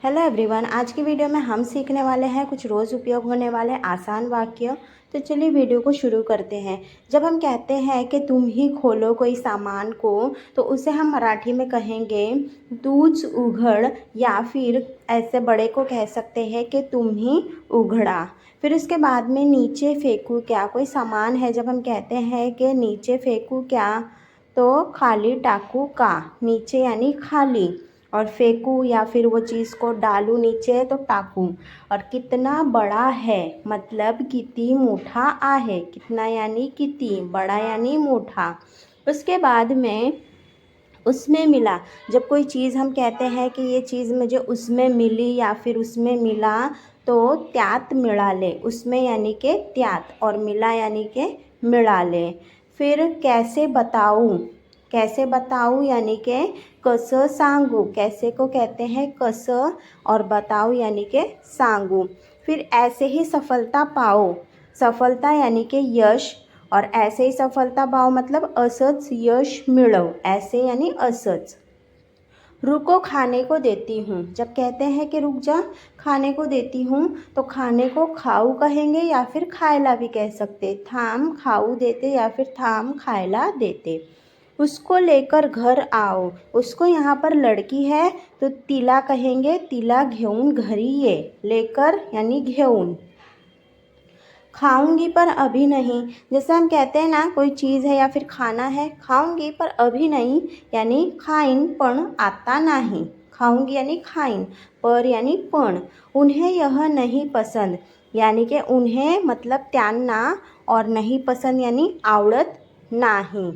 Hello everyone, आज की video में हम सीखने वाले हैं कुछ रोज़ उपयोग होने वाले आसान वाक्य। तो चलिए वीडियो को शुरू करते हैं। जब हम कहते हैं कि तुम ही खोलो कोई सामान को, तो उसे हम मराठी में कहेंगे तूच उघड़, या फिर ऐसे बड़े को कह सकते हैं कि तुम ही उघड़ा। फिर उसके बाद में नीचे फेंकूँ क्या, कोई सामान है, जब हम कहते हैं कि नीचे फेंकूँ क्या, तो खाली टाकू का, नीचे यानी खाली, और फेंकूँ या फिर वो चीज़ को डालूँ नीचे तो टाकूँ। और कितना बड़ा है मतलब किती मोठा आहे, कितना यानी किती, बड़ा यानी मोठा। उसके बाद में उसमें मिला, जब कोई चीज़ हम कहते हैं कि ये चीज़ मुझे उसमें मिली या फिर उसमें मिला, तो त्यात मिळाले, उसमें यानी कि त्यात, और मिला यानी कि मिळाले। फिर कैसे बताऊँ, कैसे बताऊँ यानी कि कसं सांगू, कैसे को कहते हैं कसं, और बताऊँ यानी कि सांगू। फिर ऐसे ही सफलता पाओ, सफलता यानी कि यश, और ऐसे ही सफलता पाओ मतलब असंच यश मिळव, ऐसे यानी असंच। रुको खाने को देती हूँ, जब कहते हैं कि रुक जा खाने को देती हूँ, तो खाने को खाऊ कहेंगे या फिर खायला भी कह सकते, थाम खाऊ देते या फिर थाम खायला देते। उसको लेकर घर आओ, उसको यहाँ पर लड़की है तो तिला कहेंगे तिला घेऊन घरी ये, लेकर यानी घेऊन। खाऊंगी पर अभी नहीं, जैसे हम कहते हैं ना कोई चीज़ है या फिर खाना है, खाऊंगी पर अभी नहीं यानी खाईन पण आता नाही, खाऊंगी यानी खाईन, पर यानी पण। उन्हें यह नहीं पसंद, यानी कि उन्हें मतलब त्यांना, और नहीं पसंद यानी आवडत नाही।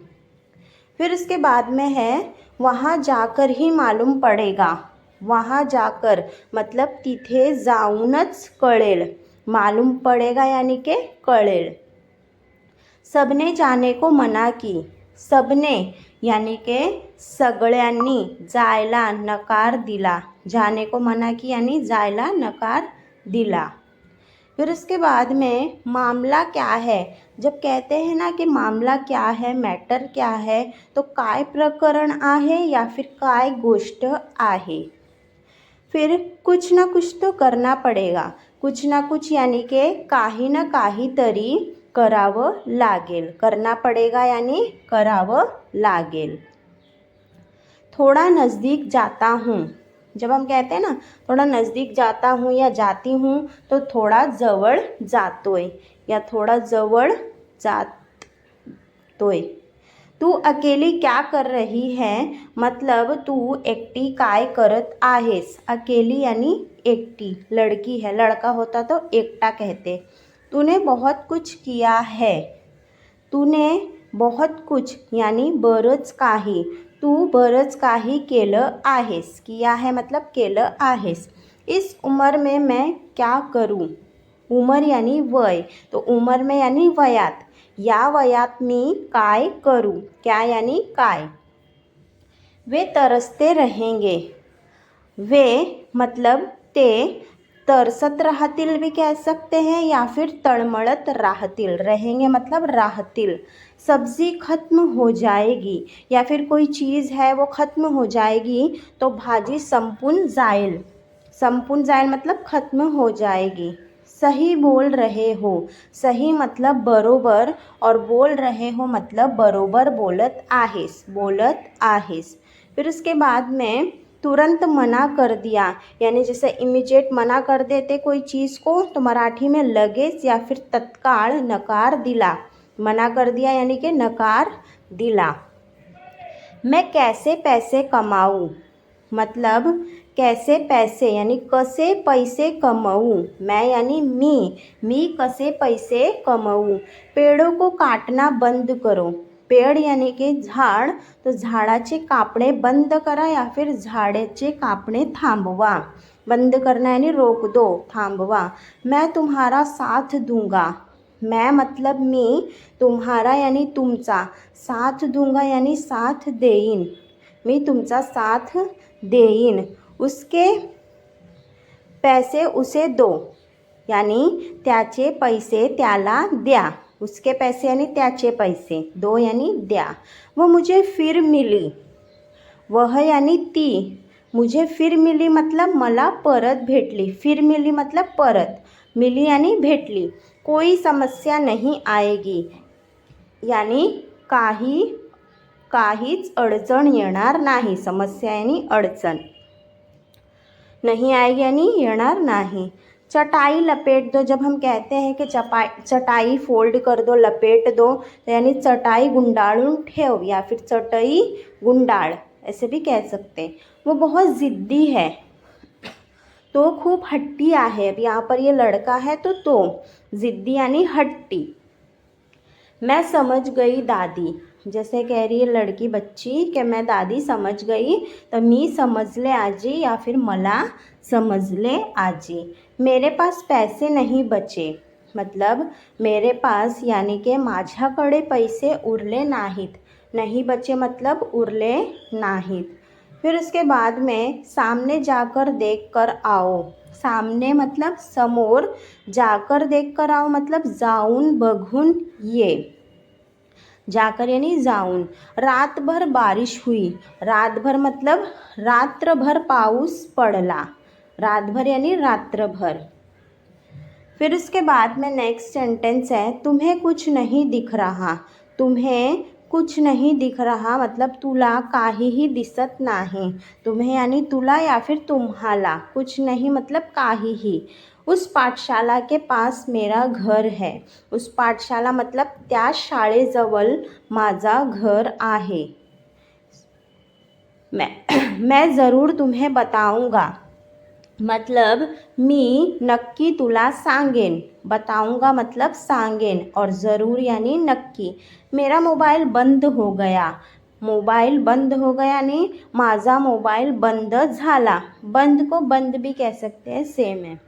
फिर उसके बाद में है वहाँ जाकर ही मालूम पड़ेगा, वहाँ जाकर मतलब तिथे जाऊनच कळेल, मालूम पड़ेगा यानी कि कळेल। सबने जाने को मना की, सबने यानी कि सगळ्यांनी जायला नकार दिला, जाने को मना की यानी जायला नकार दिला। फिर उसके बाद में मामला क्या है, जब कहते हैं ना कि मामला क्या है, मैटर क्या है, तो काय प्रकरण आहे या फिर काय गोष्ट आहे। फिर कुछ ना कुछ तो करना पड़ेगा, कुछ ना कुछ यानी कि काही ना काहीतरी करावं लागेल, करना पड़ेगा यानी करावं लागेल। थोड़ा नज़दीक जाता हूँ, जब हम कहते हैं ना थोड़ा नज़दीक जाता हूँ या जाती हूँ, तो थोड़ा जवळ जातोय या थोड़ा जवळ जातोय। तू अकेली क्या कर रही है, मतलब तू एकटी काय करत आहेस, अकेली यानी एकटी, लड़की है, लड़का होता तो एकटा कहते। तूने बहुत कुछ किया है, तूने बहुत कुछ यानी बरंच काही, तू बरंच काही केलं आहेस, किया है मतलब केलं आहेस। इस उम्र में मैं क्या करूं, उमर यानी वय, तो उमर में यानी वयात, या वयात मी काय करूं, क्या यानी काय। वे तरसते रहेंगे, वे मतलब ते, तरसत राहतील भी कह सकते हैं या फिर तळमळत राहतील, रहेंगे मतलब राहतील। सब्जी खत्म हो जाएगी, या फिर कोई चीज़ है वो ख़त्म हो जाएगी, तो भाजी संपून जाएल, संपून जाएल मतलब ख़त्म हो जाएगी। सही बोल रहे हो, सही मतलब बरोबर, और बोल रहे हो मतलब बरोबर बोलत आहेस, बोलत आहेस। फिर उसके बाद में तुरंत मना कर दिया, यानी जैसे इमीडिएट मना कर देते कोई चीज़ को, तो मराठी में लगेच या फिर तत्काल नकार दिला, मना कर दिया यानी कि नकार दिला। मैं कैसे पैसे कमाऊँ, मतलब कैसे पैसे यानी कसे पैसे कमाऊँ, मैं यानी मी कसे पैसे कमाऊँ। पेड़ों को काटना बंद करो, पेड़ यानी कि झाड, तो झाडाचे कापणे बंद करा या फिर झाडाचे कापणे थांबवा, बंद करना यानी रोक दो, थांबवा। मैं तुम्हारा साथ दूंगा, मैं मतलब मी, तुम्हारा यानी तुमचा, साथ दूंगा यानी साथ देईन, मी तुमचा साथ देईन। उसके पैसे उसे दो, यानी त्याचे पैसे त्याला द्या, उसके पैसे यानी त्याचे पैसे, दो यानी द्या। वो मुझे फिर मिली, वह यानी ती, मुझे फिर मिली मतलब मला परत भेटली, फिर मिली मतलब परत, मिली यानी भेटली. कोई समस्या नहीं आएगी यानी काहीच अडचण येणार नाही. समस्या यानी अडचण, नहीं आएगी यानी येणार नाही. चटाई लपेट दो. जब हम कहते हैं कि चटाई फोल्ड कर दो, लपेट दो, तो यानी चटाई गुंडाळून ठेव या फिर चटाई गुंडाळ ऐसे भी कह सकते हैं. वो बहुत ज़िद्दी है, तो खूब हट्टी आहे. अब यहाँ पर ये लड़का है तो ज़िद्दी यानी हट्टी. मैं समझ गई दादी. जैसे कह रही है लड़की बच्ची कि मैं दादी समझ गई, तो मी समजले आजी या फिर मला समजले आजी. मेरे पास पैसे नहीं बचे मतलब मेरे पास यानी कि माझ्याकडे पैसे उरले नाहीत. नहीं बचे मतलब उरले नाहीत. फिर उसके बाद में सामने जाकर देख कर आओ. सामने मतलब समोर, जाकर देख कर आओ मतलब जाऊन बघून ये. जाकर यानी जाऊन. रातभर बारिश हुई. रातभर मतलब रात्रभर पाऊस पडला. रातभर यानी रात्रभर. फिर उसके बाद में नेक्स्ट सेंटेंस है तुम्हें कुछ नहीं दिख रहा. तुम्हें कुछ नहीं दिख रहा मतलब तुला काहीही दिसत नाही. तुम्हें यानी तुला या फिर तुम्हाला. कुछ नहीं मतलब काहीही. उस पाठशाला के पास मेरा घर है. उस पाठशाला मतलब त्या शाळेजवळ माझा घर आहे. मैं ज़रूर तुम्हें बताऊंगा मतलब मी नक्की तुला सांगेन. बताऊंगा मतलब सांगेन और ज़रूर यानी नक्की. मेरा मोबाइल बंद हो गया. मोबाइल बंद हो गया यानी माझा मोबाइल बंद झाला. बंद को बंद भी कह सकते हैं, सेम है.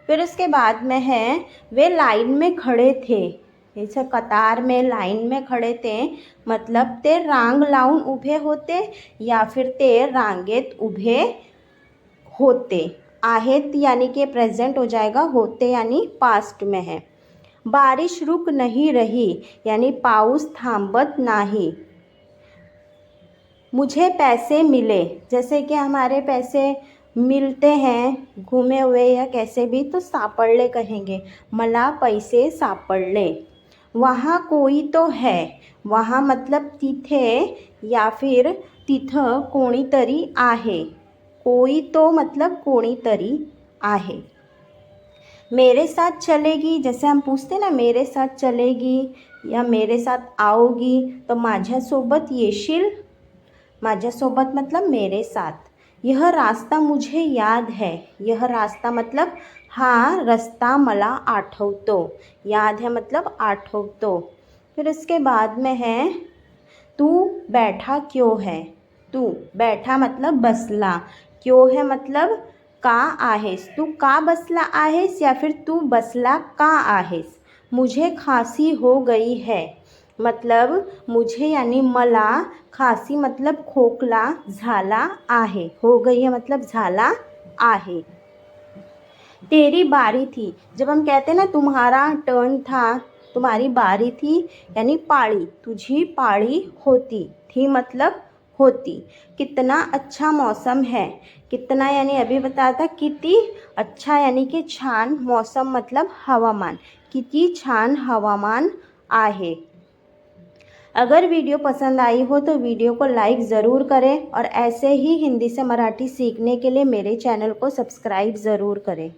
फिर उसके बाद में है वे लाइन में खड़े थे. जैसे कतार में लाइन में खड़े थे मतलब ते रांग लावून उभे होते या फिर ते रांगेत उभे होते. आहेत यानी कि प्रेजेंट हो जाएगा, होते यानी पास्ट में है. बारिश रुक नहीं रही यानी पाऊस थांबत नाही. मुझे पैसे मिले. जैसे कि हमारे पैसे मिलते हैं घूमे हुए या कैसे भी, तो सापडले कहेंगे. मला पैसे सापडले. वहाँ कोई तो है. वहाँ मतलब तिथे या फिर तिथं कोणीतरी आहे. कोई तो मतलब कोणीतरी आहे. मेरे साथ चलेगी. जैसे हम पूछते ना मेरे साथ चलेगी या मेरे साथ आओगी, तो माझ्यासोबत येशील. माझ्यासोबत मतलब मेरे साथ. यह रास्ता मुझे याद है. यह रास्ता मतलब हा रस्ता मला आठवतो. याद है मतलब आठवतो. फिर इसके बाद में है तू बैठा क्यों है. तू बैठा मतलब बसला. क्यों है मतलब का आहेस. तू का बसला आहेस या फिर तू बसला का आहेस. मुझे खांसी हो गई है मतलब मुझे यानी मला, खांसी मतलब खोकला झाला आहे. हो गई है मतलब झाला आहे. तेरी बारी थी. जब हम कहते हैं ना तुम्हारा टर्न था, तुम्हारी बारी थी यानी पाळी. तुझी पाळी होती. थी मतलब होती. कितना अच्छा मौसम है. कितना यानी अभी बताया था किती. अच्छा यानी कि छान. मौसम मतलब हवामान. किती छान हवामान आहे. अगर वीडियो पसंद आई हो तो वीडियो को लाइक ज़रूर करें और ऐसे ही हिंदी से मराठी सीखने के लिए मेरे चैनल को सब्सक्राइब ज़रूर करें.